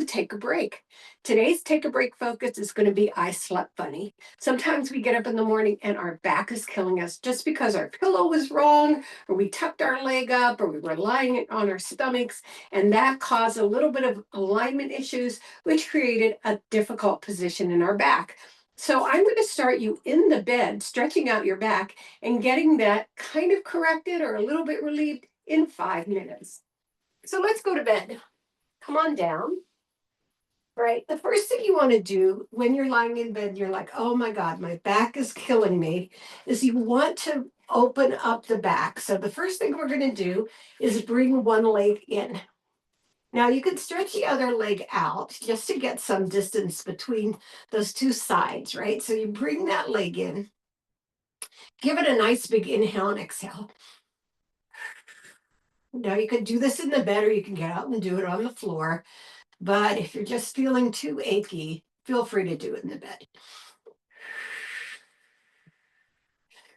take a break. Today's take a break focus is going to be I slept funny. Sometimes we get up in the morning and our back is killing us just because our pillow was wrong, or we tucked our leg up, or we were lying on our stomachs, and that caused a little bit of alignment issues, which created a difficult position in our back. So I'm going to start you in the bed, stretching out your back and getting that kind of corrected or a little bit relieved in 5 minutes. So let's go to bed. Come on down. Right. The first thing you want to do when you're lying in bed, you're like, oh my God, my back is killing me, is you want to open up the back. So the first thing we're going to do is bring one leg in. Now you can stretch the other leg out just to get some distance between those two sides, right? So you bring that leg in, give it a nice big inhale and exhale. Now you can do this in the bed or you can get out and do it on the floor. But if you're just feeling too achy, feel free to do it in the bed.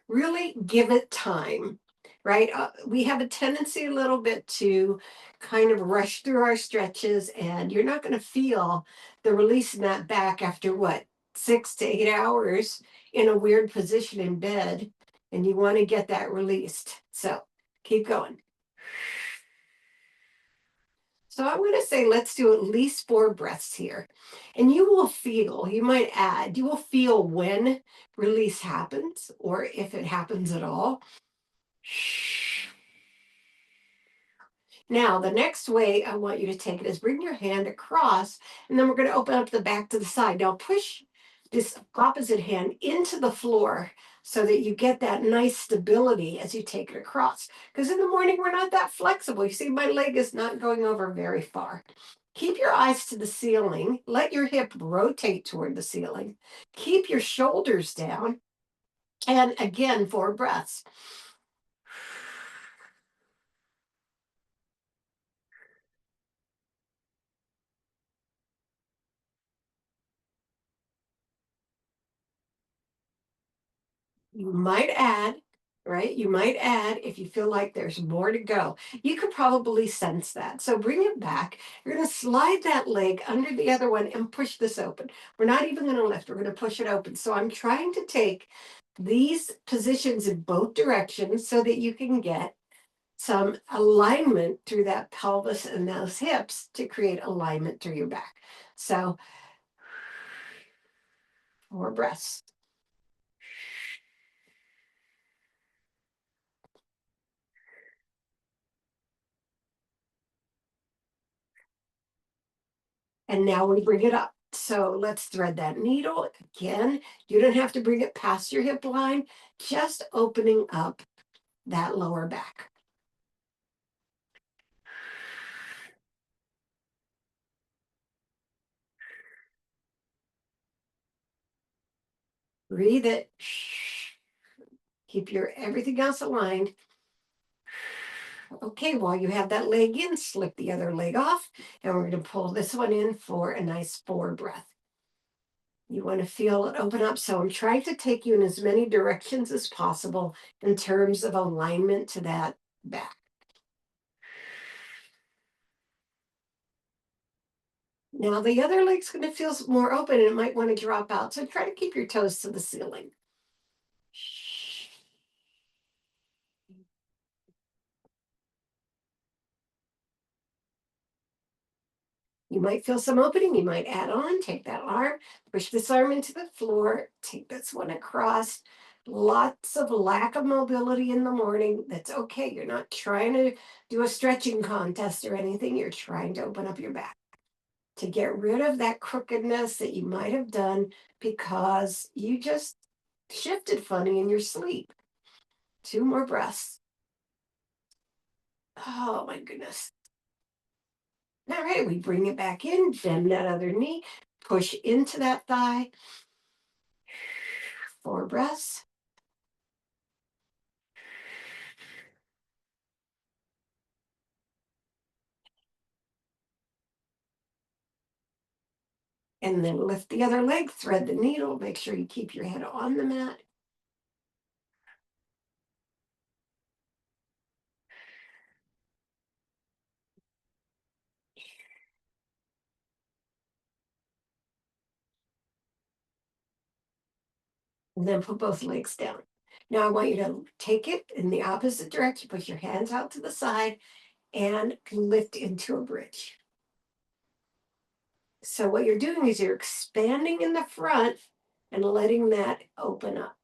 Really give it time, right? We have a tendency a little bit to kind of rush through our stretches, and you're not going to feel the release in that back after what, 6 to 8 hours in a weird position in bed, and you want to get that released. So keep going. So I'm going to say let's do at least 4 breaths here. And you will feel, you might add, you will feel when release happens or if it happens at all. Now, the next way I want you to take it is bring your hand across, and then we're going to open up the back to the side. Now, push this opposite hand into the floor so that you get that nice stability as you take it across. Because in the morning, we're not that flexible. You see, my leg is not going over very far. Keep your eyes to the ceiling. Let your hip rotate toward the ceiling. Keep your shoulders down. And again, 4 breaths. You might add, right? You might add if you feel like there's more to go. You could probably sense that. So bring it back. You're going to slide that leg under the other one and push this open. We're not even going to lift. We're going to push it open. So I'm trying to take these positions in both directions so that you can get some alignment through that pelvis and those hips to create alignment through your back. So 4 breaths. And now we bring it up. So let's thread that needle again. You don't have to bring it past your hip line, just opening up that lower back. Breathe it. Keep your everything else aligned. Okay, while you have that leg in, slip the other leg off, and we're going to pull this one in for a nice 4 breath. You want to feel it open up. So I'm trying to take you in as many directions as possible in terms of alignment to that back. Now the other leg's going to feel more open and it might want to drop out. So try to keep your toes to the ceiling. You might feel some opening. You might add on, take that arm, push this arm into the floor, take this one across. Lots of lack of mobility in the morning. That's okay. You're not trying to do a stretching contest or anything. You're trying to open up your back to get rid of that crookedness that you might have done because you just shifted funny in your sleep. 2 more breaths. Oh my goodness. All right, we bring it back in, bend that other knee, push into that thigh. 4 breaths. And then lift the other leg, thread the needle, make sure you keep your head on the mat. and then put both legs down. Now I want you to take it in the opposite direction, put your hands out to the side and lift into a bridge. So what you're doing is you're expanding in the front and letting that open up.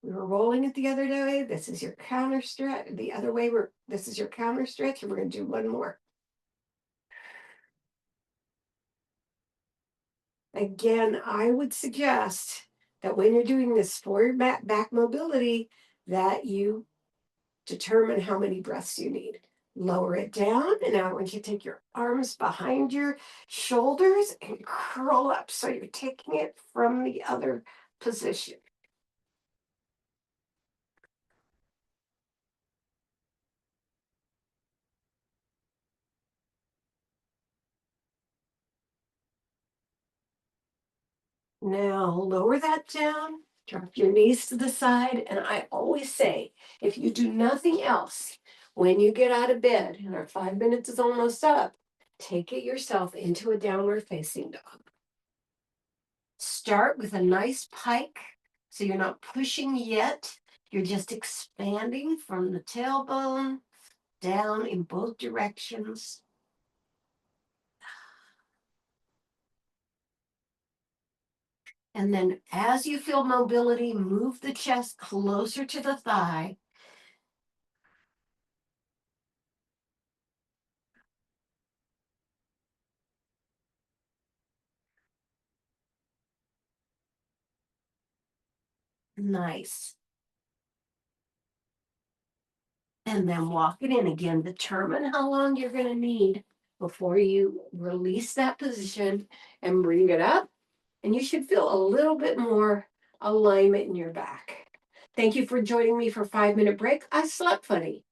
We were rolling it the other day. This is your counter stretch. The other way, this is your counter stretch, and we're going to do one more. Again, I would suggest that when you're doing this for your back mobility, that you determine how many breaths you need. Lower it down, and now I want you to take your arms behind your shoulders and curl up. So you're taking it from the other position. Now lower that down, drop your knees to the side, and I always say, if you do nothing else, when you get out of bed and our 5 minutes is almost up, take it yourself into a downward facing dog. Start with a nice pike, so you're not pushing yet. You're just expanding from the tailbone down in both directions. And then as you feel mobility, move the chest closer to the thigh. Nice. And then walk it in again. Determine how long you're going to need before you release that position and bring it up. And you should feel a little bit more alignment in your back. Thank you for joining me for 5 minute break. I slept funny.